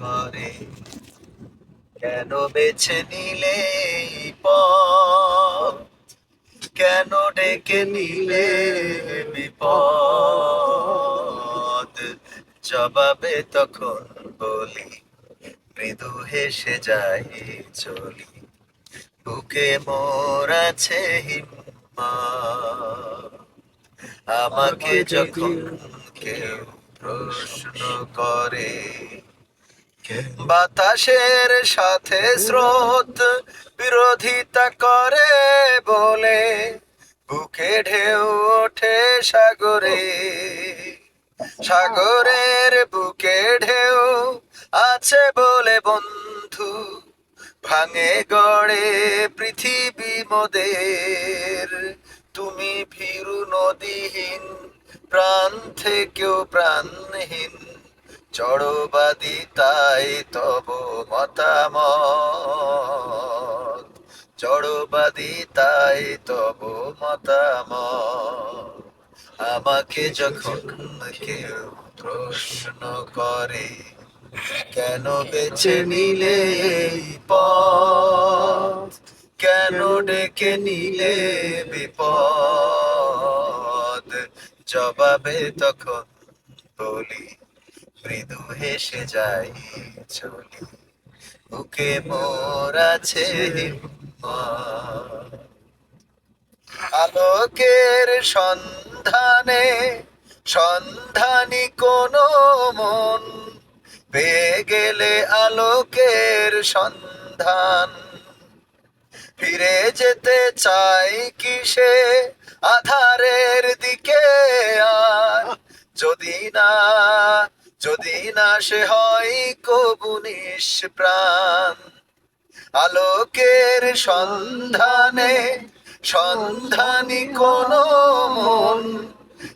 করে কেন বেছে নিলে এই পথ? কেন ডেকে নিলে বিপদ? জবাবে তখন বলি, মৃদু হেসে যাই চলি। বুকে মোর আছে হিম্মত। আমাকে যখন কেউ প্রশ্ন করে, বাতাসের সাথে স্রোত বিরোধিতা করে বলে, বুকে ঢেউ ওঠে সাগরে। সাগরের বুকে ঢেউ আছে বলে বন্ধু, ভাঙে গড়ে পৃথিবী মোদের। তুমি ভীরু নদীহীন, প্রাণ থেকেও প্রাণহীন, জড়বাদী তাই তব মতামত। জড়বাদী তাই তব মতামত। আমাকে যখন কেউ প্রশ্ন করে, কেন বেছে নিলে এই পথ? কেন ডেকে নিলে বিপদ? জবাবে তখন বলি, মৃদু হেসে যাই চলি। বুকে মোর আছে হিম্মত। আলোকের সন্ধানে সন্ধানী কোন মন পেয়ে গেলে আলোকের সন্ধান। ফিরে যেতে চাই কিসে আধারের দিকে আর? যদি না সে হয় কবু নিষ্প্রাণ। আলোকের সন্ধানে সন্ধানী কোন মন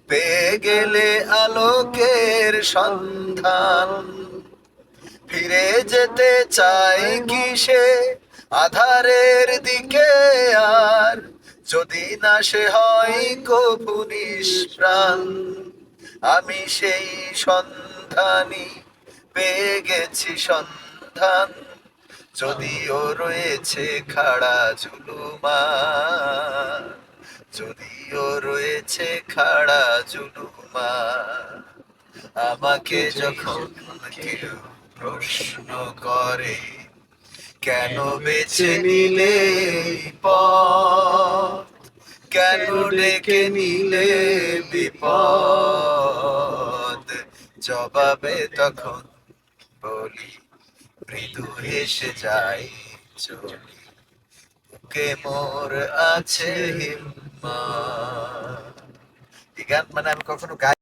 পেয়ে গেলে আলোকের সন্ধান। ফিরে যেতে চাই কিসে আধারের দিকে আর? যদি না সে হয় কবু নিষ্প্রাণ। আমি সেই সন্ধানী, পেয়ে গেছি সন্ধান, যদিও রয়েছে খাড়া জুলুমান। যদিও রয়েছে খাড়া জুলুমান। আমাকে যখন কেউ প্রশ্ন করে, কেন বেছে নিলে এই পথ? কেন ডেকে নিলে বিপদ? জবাবে তখন বলি, মৃদু হেসে যাই চলি। বুকে মোর আছে হিম্মত। এই গান মানে আমি কখনো গাই